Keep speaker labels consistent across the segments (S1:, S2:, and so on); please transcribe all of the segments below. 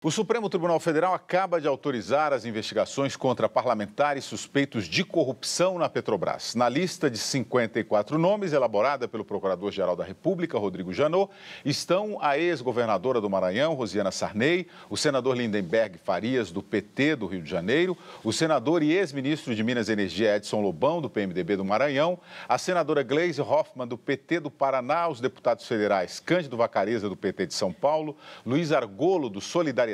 S1: O Supremo Tribunal Federal acaba de autorizar as investigações contra parlamentares suspeitos de corrupção na Petrobras. Na lista de 54 nomes, elaborada pelo Procurador-Geral da República, Rodrigo Janot, estão a ex-governadora do Maranhão, Rosiana Sarney, o senador Lindenberg Farias, do PT do Rio de Janeiro, o senador e ex-ministro de Minas e Energia, Edson Lobão, do PMDB do Maranhão, a senadora Gleisi Hoffmann, do PT do Paraná, os deputados federais Cândido Vacareza, do PT de São Paulo, Luiz Argolo, do Solidariedade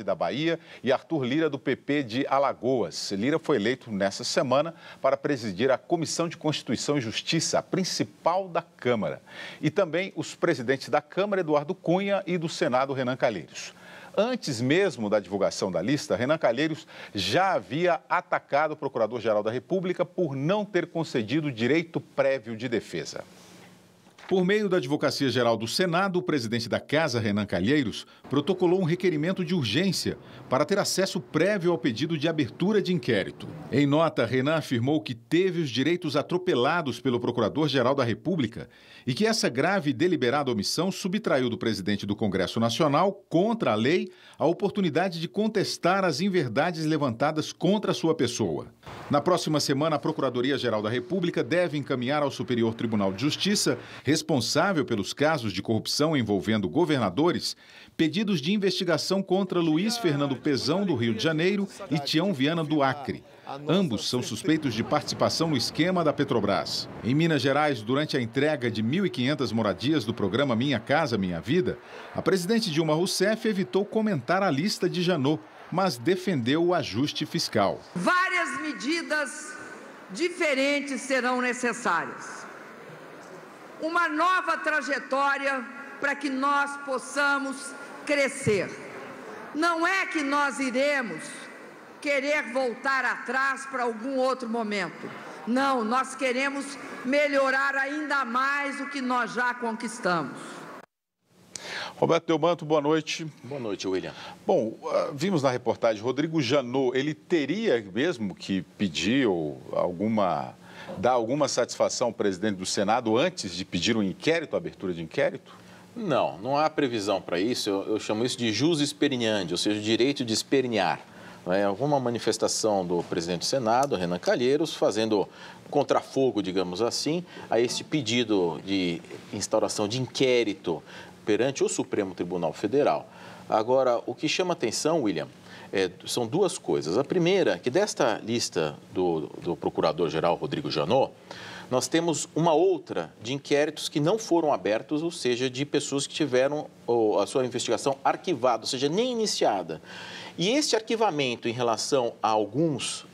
S1: da Bahia e Arthur Lira, do PP de Alagoas. Lira foi eleito nessa semana para presidir a Comissão de Constituição e Justiça, a principal da Câmara. E também os presidentes da Câmara, Eduardo Cunha, e do Senado, Renan Calheiros. Antes mesmo da divulgação da lista, Renan Calheiros já havia atacado o Procurador-Geral da República por não ter concedido direito prévio de defesa. Por meio da Advocacia Geral do Senado, o presidente da Casa, Renan Calheiros, protocolou um requerimento de urgência para ter acesso prévio ao pedido de abertura de inquérito. Em nota, Renan afirmou que teve os direitos atropelados pelo Procurador-Geral da República e que essa grave e deliberada omissão subtraiu do presidente do Congresso Nacional, contra a lei, a oportunidade de contestar as inverdades levantadas contra a sua pessoa. Na próxima semana, a Procuradoria-Geral da República deve encaminhar ao Superior Tribunal de Justiça, responsável pelos casos de corrupção envolvendo governadores, pedidos de investigação contra Luiz Fernando Pezão, do Rio de Janeiro, e Tião Viana, do Acre. Ambos são suspeitos de participação no esquema da Petrobras. Em Minas Gerais, durante a entrega de 1.500 moradias do programa Minha Casa Minha Vida, a presidente Dilma Rousseff evitou comentar a lista de Janot, mas defendeu o ajuste fiscal.
S2: Várias medidas diferentes serão necessárias. Uma nova trajetória para que nós possamos crescer. Não é que nós iremos querer voltar atrás para algum outro momento. Não, nós queremos melhorar ainda mais o que nós já conquistamos.
S1: Roberto Delmanto, boa noite.
S3: Boa noite, William.
S1: Bom, vimos na reportagem, Rodrigo Janot, ele teria mesmo que pedir ou dar alguma satisfação ao presidente do Senado antes de pedir um inquérito, a abertura de inquérito?
S3: Não, não há previsão para isso. Eu chamo isso de jus esperneandi, ou seja, o direito de espernear. Alguma manifestação do presidente do Senado, Renan Calheiros, fazendo contrafogo, digamos assim, a este pedido de instauração de inquérito perante o Supremo Tribunal Federal. Agora, o que chama atenção, William, são duas coisas. A primeira, que desta lista do Procurador-Geral Rodrigo Janot, nós temos uma outra de inquéritos que não foram abertos, ou seja, de pessoas que tiveram a sua investigação arquivada, ou seja, nem iniciada. E este arquivamento em relação a alguns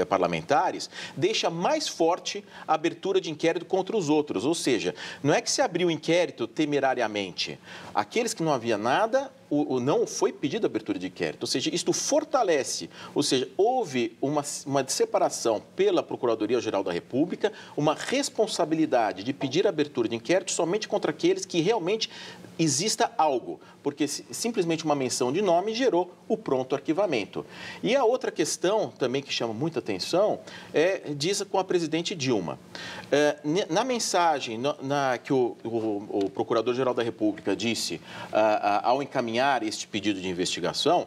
S3: parlamentares deixa mais forte a abertura de inquérito contra os outros. Ou seja, não é que se abriu o inquérito temerariamente. Aqueles que não havia nada, não foi pedida a abertura de inquérito. Ou seja, isto fortalece, ou seja, houve uma separação pela Procuradoria-Geral da República, uma responsabilidade de pedir a abertura de inquérito somente contra aqueles que realmente exista algo, porque simplesmente uma menção de nome gerou o pronto arquivamento. E a outra questão também que chama muita atenção diz com a presidente Dilma. Na mensagem que o Procurador-Geral da República disse ao encaminhar este pedido de investigação,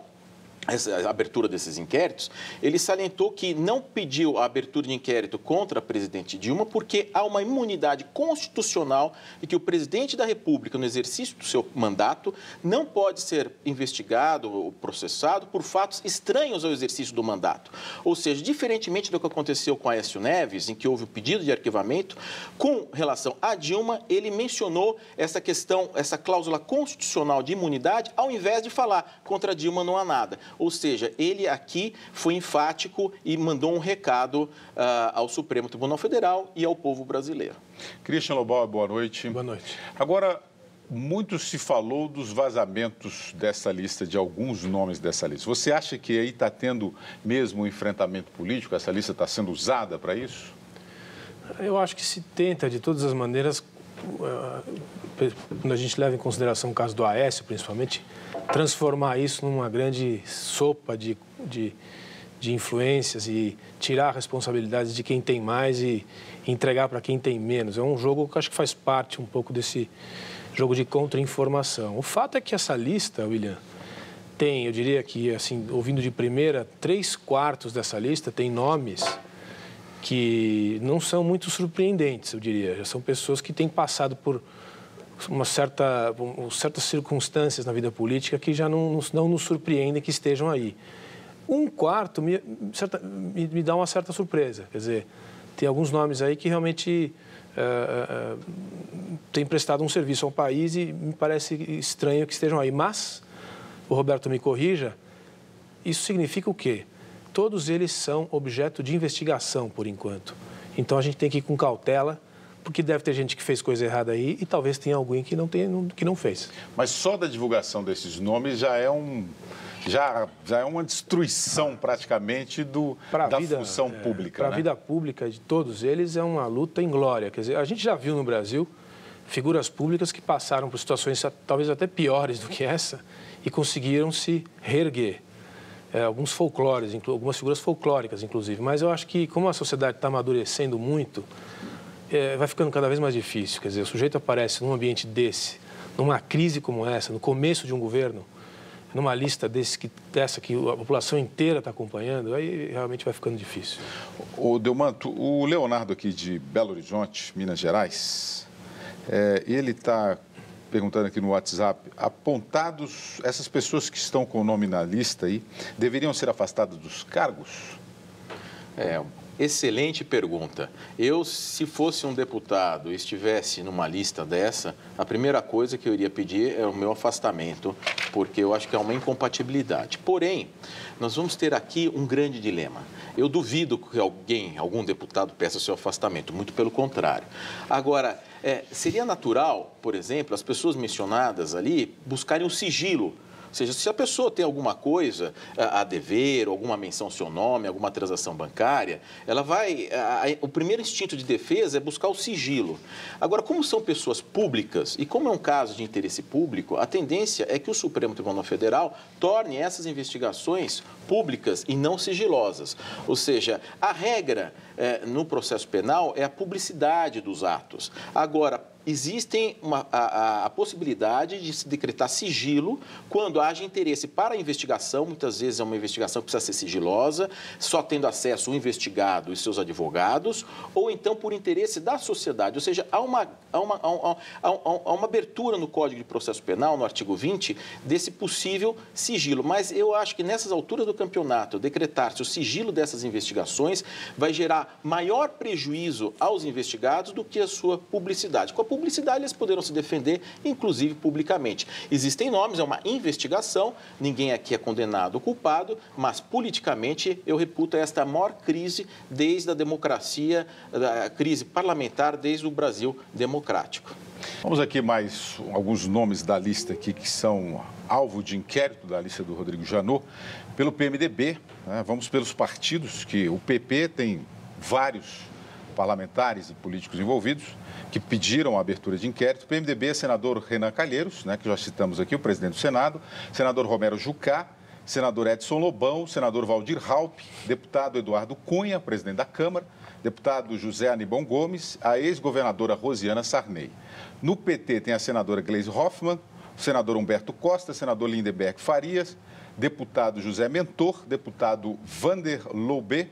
S3: a abertura desses inquéritos, ele salientou que não pediu a abertura de inquérito contra a presidente Dilma porque há uma imunidade constitucional e que o presidente da República, no exercício do seu mandato, não pode ser investigado ou processado por fatos estranhos ao exercício do mandato. Ou seja, diferentemente do que aconteceu com Aécio Neves, em que houve o pedido de arquivamento, com relação a Dilma, ele mencionou essa questão, essa cláusula constitucional de imunidade, ao invés de falar contra Dilma não há nada. Ou seja, ele aqui foi enfático e mandou um recado ao Supremo Tribunal Federal e ao povo brasileiro.
S1: Christian Lobão, boa noite.
S4: Boa noite.
S1: Agora, muito se falou dos vazamentos dessa lista, de alguns nomes dessa lista. Você acha que aí está tendo mesmo um enfrentamento político? Essa lista está sendo usada para isso?
S4: Eu acho que se tenta, de todas as maneiras, quando a gente leva em consideração o caso do Aécio, principalmente, transformar isso numa grande sopa de influências e tirar a responsabilidade de quem tem mais e entregar para quem tem menos. É um jogo que acho que faz parte um pouco jogo de contra-informação. O fato é que essa lista, William, tem, eu diria que, assim, ouvindo de primeira, 3/4 dessa lista tem nomes que não são muito surpreendentes, eu diria. Já são pessoas que têm passado por certas circunstâncias na vida política que já não nos surpreendem que estejam aí. 1/4 me dá uma certa surpresa. Quer dizer, tem alguns nomes aí que realmente têm prestado um serviço ao país e me parece estranho que estejam aí. Mas, o Roberto me corrija, isso significa o quê? Todos eles são objeto de investigação, por enquanto. Então, a gente tem que ir com cautela, porque deve ter gente que fez coisa errada aí e talvez tenha alguém que não fez.
S1: Mas só da divulgação desses nomes já é uma destruição, praticamente, da função pública.
S4: Para a vida pública de todos eles é uma luta inglória. Quer dizer, a gente já viu no Brasil figuras públicas que passaram por situações talvez até piores do que essa e conseguiram se reerguer. Alguns folclores, algumas figuras folclóricas, inclusive. Mas eu acho que, como a sociedade está amadurecendo muito, vai ficando cada vez mais difícil. Quer dizer, o sujeito aparece num ambiente desse, numa crise como essa, no começo de um governo, numa lista dessa que a população inteira está acompanhando, aí realmente vai ficando difícil.
S1: O Delmanto, o Leonardo aqui de Belo Horizonte, Minas Gerais, ele está perguntando aqui no WhatsApp, apontados, essas pessoas que estão com o nome na lista aí, deveriam ser afastadas dos cargos?
S3: Excelente pergunta. Eu, se fosse um deputado e estivesse numa lista dessa, a primeira coisa que eu iria pedir é o meu afastamento, porque eu acho que é uma incompatibilidade. Porém, nós vamos ter aqui um grande dilema. Eu duvido que algum deputado peça seu afastamento, muito pelo contrário. Agora, seria natural, por exemplo, as pessoas mencionadas ali buscarem o sigilo. Ou seja, se a pessoa tem alguma coisa a dever, alguma menção ao seu nome, alguma transação bancária, ela vai... O primeiro instinto de defesa é buscar o sigilo. Agora, como são pessoas públicas e como é um caso de interesse público, a tendência é que o Supremo Tribunal Federal torne essas investigações públicas e não sigilosas. Ou seja, a regra no processo penal é a publicidade dos atos. Agora, existe a possibilidade de se decretar sigilo quando haja interesse para a investigação. Muitas vezes é uma investigação que precisa ser sigilosa, só tendo acesso o investigado e seus advogados, ou então por interesse da sociedade. Ou seja, há uma abertura no Código de Processo Penal, no artigo 20, desse possível sigilo. Mas eu acho que nessas alturas do campeonato, decretar-se o sigilo dessas investigações vai gerar maior prejuízo aos investigados do que a sua publicidade. Com a publicidade, eles poderão se defender, inclusive publicamente. Existem nomes, é uma investigação, ninguém aqui é condenado ou culpado, mas politicamente eu reputo esta a maior crise desde a democracia, a crise parlamentar desde o Brasil democrático.
S1: Vamos aqui mais alguns nomes da lista aqui que são alvo de inquérito da lista do Rodrigo Janot, pelo PMDB, né? Vamos pelos partidos, que o PP tem vários parlamentares e políticos envolvidos que pediram a abertura de inquérito. PMDB, senador Renan Calheiros, né, que já citamos aqui, o presidente do Senado, senador Romero Jucá, senador Edson Lobão, senador Valdir Raupp, deputado Eduardo Cunha, presidente da Câmara, deputado José Anibon Gomes, a ex-governadora Rosiana Sarney. No PT tem a senadora Gleisi Hoffmann, o senador Humberto Costa, senador Lindenberg Farias, deputado José Mentor, deputado Vander Loubet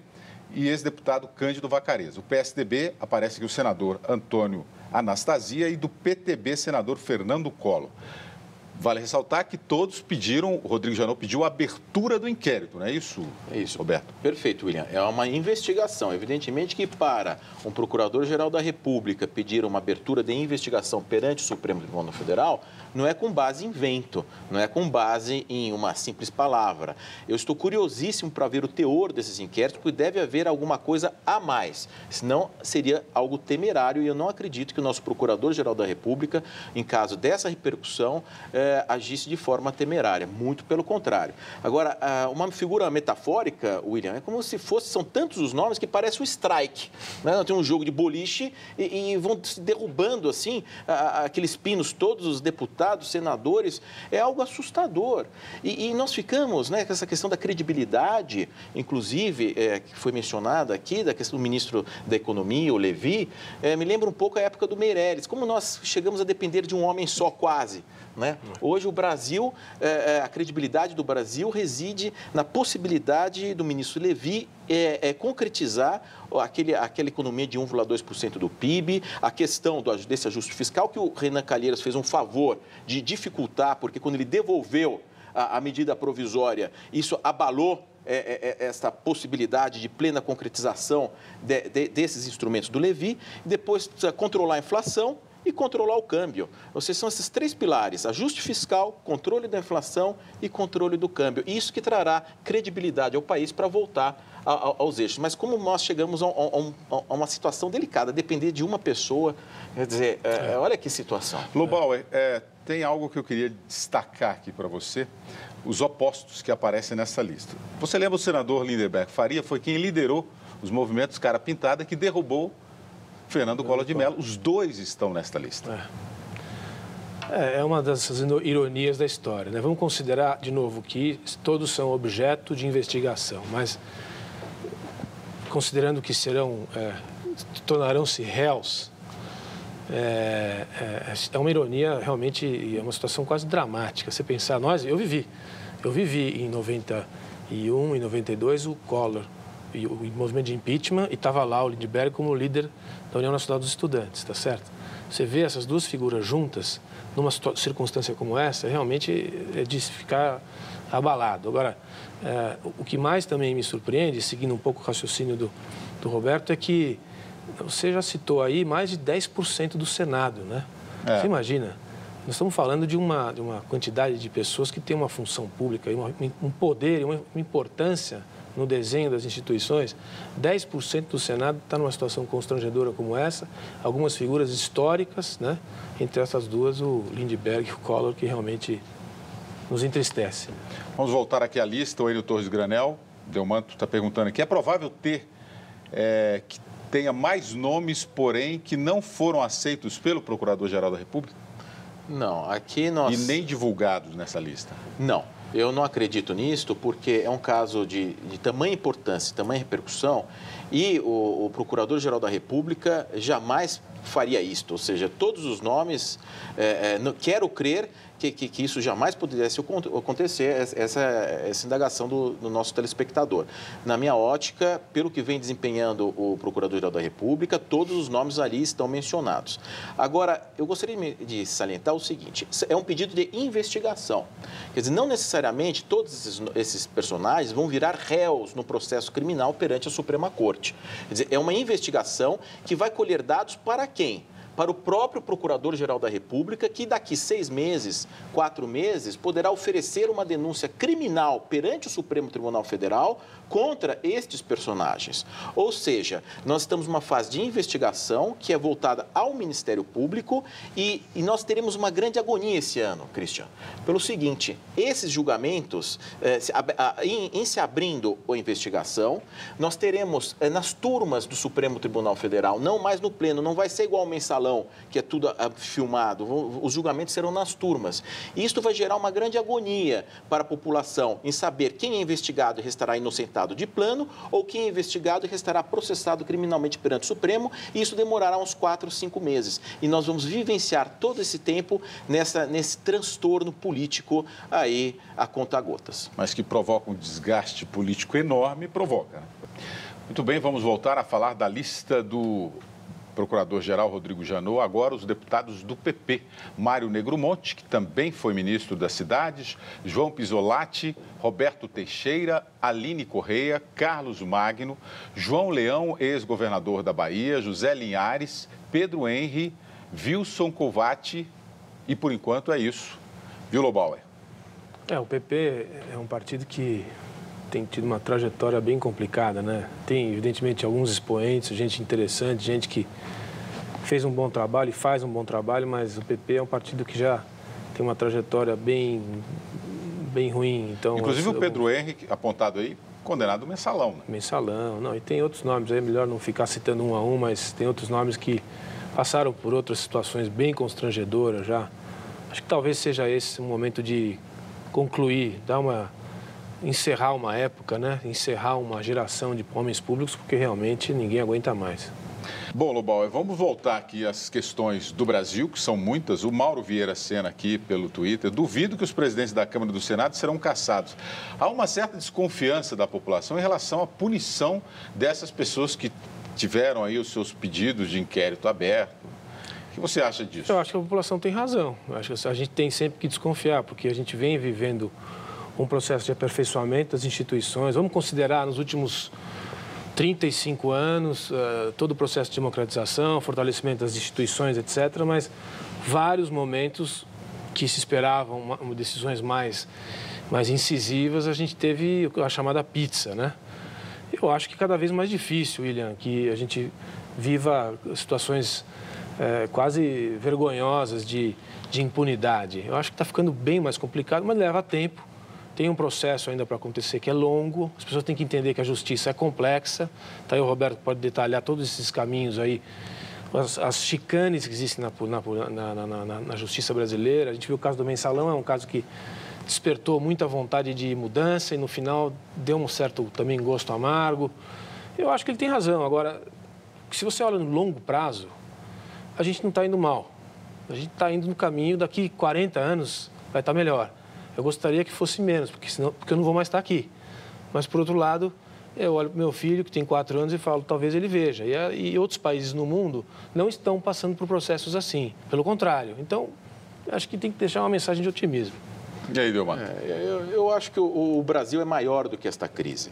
S1: e ex-deputado Cândido Vacarez. O PSDB aparece aqui o senador Antônio Anastasia e do PTB, senador Fernando Collor. Vale ressaltar que todos pediram, o Rodrigo Janot pediu a abertura do inquérito, não é isso?
S3: É isso,
S1: Roberto.
S3: Perfeito, William. É uma investigação. Evidentemente que para um procurador-geral da República pedir uma abertura de investigação perante o Supremo Tribunal Federal, não é com base em vento, não é com base em uma simples palavra. Eu estou curiosíssimo para ver o teor desses inquéritos, porque deve haver alguma coisa a mais. Senão, seria algo temerário e eu não acredito que o nosso procurador-geral da República, em caso dessa repercussão, agisse de forma temerária, muito pelo contrário. Agora, uma figura metafórica, William, é como se são tantos os nomes que parece um strike, né? Tem um jogo de boliche e vão se derrubando assim, aqueles pinos todos, os deputados, senadores, é algo assustador. E nós ficamos, né, com essa questão da credibilidade, inclusive, que foi mencionada aqui, da questão do ministro da Economia, o Levi, me lembra um pouco a época do Meirelles, como nós chegamos a depender de um homem só, quase. Né? Hoje o Brasil, a credibilidade do Brasil reside na possibilidade do ministro Levi concretizar aquela economia de 1,2% do PIB, a questão desse ajuste fiscal que o Renan Calheiros fez um favor de dificultar, porque quando ele devolveu a medida provisória, isso abalou esta possibilidade de plena concretização desses instrumentos do Levi, depois precisa controlar a inflação e controlar o câmbio. Ou seja, são esses três pilares: ajuste fiscal, controle da inflação e controle do câmbio. Isso que trará credibilidade ao país para voltar aos eixos. Mas como nós chegamos a uma situação delicada, depender de uma pessoa, quer dizer, olha que situação.
S1: Lobauer, tem algo que eu queria destacar aqui para você, os opostos que aparecem nessa lista. Você lembra o senador Lindenberg Faria? Foi quem liderou os movimentos Cara Pintada, que derrubou Fernando Collor de Mello. Os dois estão nesta lista.
S4: É uma dessas ironias da história, né? Vamos considerar, de novo, que todos são objeto de investigação, mas considerando que tornarão-se réus, é uma ironia realmente, e é uma situação quase dramática. Você pensar, eu vivi em 91 e 92 o Collor, e o movimento de impeachment, e estava lá o Lindbergh como líder da União Nacional dos Estudantes, tá certo? Você vê essas duas figuras juntas, numa circunstância como essa, realmente é de se ficar abalado. Agora, o que mais também me surpreende, seguindo um pouco o raciocínio do Roberto, é que você já citou aí mais de 10% do Senado, né? Você imagina, nós estamos falando de uma quantidade de pessoas que têm uma função pública, um poder e uma importância no desenho das instituições. 10% do Senado está numa situação constrangedora como essa, algumas figuras históricas, né? Entre essas duas, o Lindbergh e o Collor, que realmente nos entristece.
S1: Vamos voltar aqui à lista. O Enio Torres Granel, Delmanto, está perguntando aqui: é provável que tenha mais nomes, porém, que não foram aceitos pelo Procurador-Geral da República?
S3: Não, aqui nós...
S1: E nem divulgados nessa lista?
S3: Não. Eu não acredito nisto, porque é um caso de tamanha importância, tamanha repercussão, e o Procurador-Geral da República jamais faria isto. Ou seja, todos os nomes, quero crer que isso jamais pudesse acontecer, essa indagação do nosso telespectador. Na minha ótica, pelo que vem desempenhando o Procurador-Geral da República, todos os nomes ali estão mencionados. Agora, eu gostaria de salientar o seguinte: é um pedido de investigação. Quer dizer, não necessariamente todos esses personagens vão virar réus no processo criminal perante a Suprema Corte. Quer dizer, é uma investigação que vai colher dados para quem? Para o próprio Procurador-Geral da República, que daqui 6 meses, 4 meses, poderá oferecer uma denúncia criminal perante o Supremo Tribunal Federal contra estes personagens. Ou seja, nós estamos numa fase de investigação que é voltada ao Ministério Público e nós teremos uma grande agonia esse ano, Christian. Pelo seguinte, esses julgamentos, em se abrindo a investigação, nós teremos nas turmas do Supremo Tribunal Federal, não mais no pleno, não vai ser igual ao mensalão, que é tudo filmado, os julgamentos serão nas turmas. E isso vai gerar uma grande agonia para a população em saber quem é investigado e restará inocentado de plano ou quem é investigado e restará processado criminalmente perante o Supremo, e isso demorará uns 4, 5 meses. E nós vamos vivenciar todo esse tempo nesse transtorno político aí a conta-gotas.
S1: Mas que provoca um desgaste político enorme, provoca. Muito bem, vamos voltar a falar da lista do Procurador-Geral Rodrigo Janot, agora os deputados do PP, Mário Negromonte, que também foi ministro das Cidades, João Pisolatti, Roberto Teixeira, Aline Correia, Carlos Magno, João Leão, ex-governador da Bahia, José Linhares, Pedro Henry, Wilson Covatti e, por enquanto, é isso. Viu, Lobauer?
S4: O PP é um partido que tem tido uma trajetória bem complicada, né? Tem, evidentemente, alguns expoentes, gente interessante, gente que fez um bom trabalho e faz um bom trabalho, mas o PP é um partido que já tem uma trajetória bem ruim. Então,
S1: inclusive o Pedro Henrique, apontado aí, condenado mensalão. Né?
S4: Mensalão, não, e tem outros nomes, é melhor não ficar citando um a um, mas tem outros nomes que passaram por outras situações bem constrangedoras já. Acho que talvez seja esse um momento de concluir, encerrar uma época, né? Encerrar uma geração de homens públicos, porque realmente ninguém aguenta mais.
S1: Bom, Lobauer, vamos voltar aqui às questões do Brasil, que são muitas. O Mauro Vieira Sena aqui pelo Twitter. Duvido que os presidentes da Câmara e do Senado serão cassados. Há uma certa desconfiança da população em relação à punição dessas pessoas que tiveram aí os seus pedidos de inquérito aberto. O que você acha disso?
S4: Eu acho que a população tem razão. Eu acho que a gente tem sempre que desconfiar, porque a gente vem vivendo um processo de aperfeiçoamento das instituições. Vamos considerar nos últimos 35 anos, todo o processo de democratização, fortalecimento das instituições, etc., mas vários momentos que se esperavam decisões mais incisivas, a gente teve a chamada pizza, né? Eu acho que cada vez mais difícil, William, que a gente viva situações quase vergonhosas de impunidade. Eu acho que está ficando bem mais complicado, mas leva tempo. Tem um processo ainda para acontecer que é longo. As pessoas têm que entender que a justiça é complexa. Tá aí o Roberto pode detalhar todos esses caminhos aí, as chicanes que existem na justiça brasileira. A gente viu o caso do mensalão, é um caso que despertou muita vontade de mudança e no final deu um certo também gosto amargo. Eu acho que ele tem razão. Agora, se você olha no longo prazo, a gente não está indo mal. A gente está indo no caminho, daqui 40 anos vai estar melhor. Eu gostaria que fosse menos, porque eu não vou mais estar aqui. Mas, por outro lado, eu olho para o meu filho, que tem 4 anos, e falo, talvez ele veja. E outros países no mundo não estão passando por processos assim. Pelo contrário. Então, acho que tem que deixar uma mensagem de otimismo.
S1: E aí, Delmar?
S3: Eu acho que o Brasil é maior do que esta crise.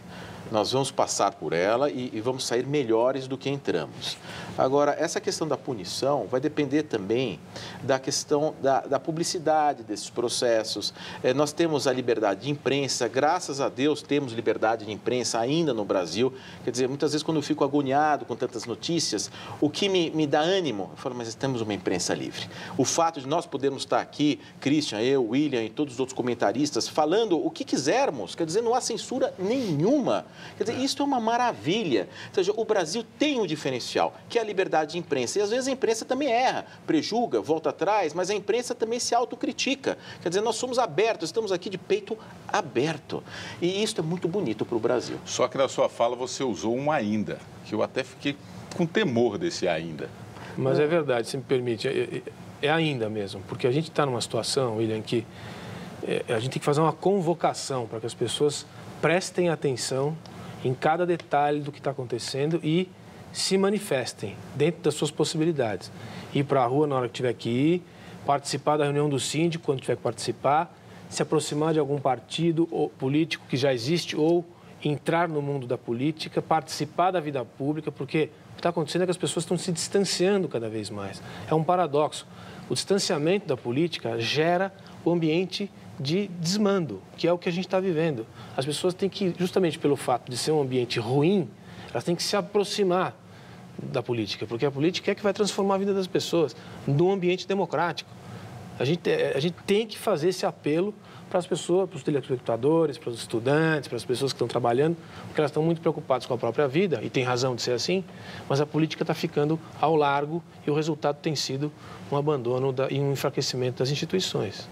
S3: Nós vamos passar por ela e vamos sair melhores do que entramos. Agora, essa questão da punição vai depender também da questão da publicidade desses processos. Nós temos a liberdade de imprensa, graças a Deus temos liberdade de imprensa ainda no Brasil. Quer dizer, muitas vezes quando eu fico agoniado com tantas notícias, o que me dá ânimo, eu falo, mas temos uma imprensa livre. O fato de nós podermos estar aqui, Christian, eu, William e todos os outros comentaristas, falando o que quisermos, quer dizer, não há censura nenhuma. Quer dizer, isso é uma maravilha. Ou seja, o Brasil tem um diferencial, que é a liberdade de imprensa. E às vezes a imprensa também erra, prejulga, volta atrás, mas a imprensa também se autocritica. Quer dizer, nós somos abertos, estamos aqui de peito aberto. E isso é muito bonito para o Brasil.
S1: Só que na sua fala você usou um ainda, que eu até fiquei com temor desse ainda.
S4: Mas é verdade, se me permite, é ainda mesmo, porque a gente está numa situação, William, que a gente tem que fazer uma convocação para que as pessoas prestem atenção em cada detalhe do que está acontecendo e se manifestem dentro das suas possibilidades. Ir para a rua na hora que tiver que ir, participar da reunião do síndico quando tiver que participar, se aproximar de algum partido ou político que já existe ou entrar no mundo da política, participar da vida pública, porque o que está acontecendo é que as pessoas estão se distanciando cada vez mais. É um paradoxo. O distanciamento da política gera o ambiente de desmando, que é o que a gente está vivendo. As pessoas têm que, justamente pelo fato de ser um ambiente ruim, elas têm que se aproximar da política, porque a política é que vai transformar a vida das pessoas num ambiente democrático. A gente tem que fazer esse apelo para as pessoas, para os telespectadores, para os estudantes, para as pessoas que estão trabalhando, porque elas estão muito preocupadas com a própria vida, e tem razão de ser assim, mas a política está ficando ao largo e o resultado tem sido um abandono e um enfraquecimento das instituições.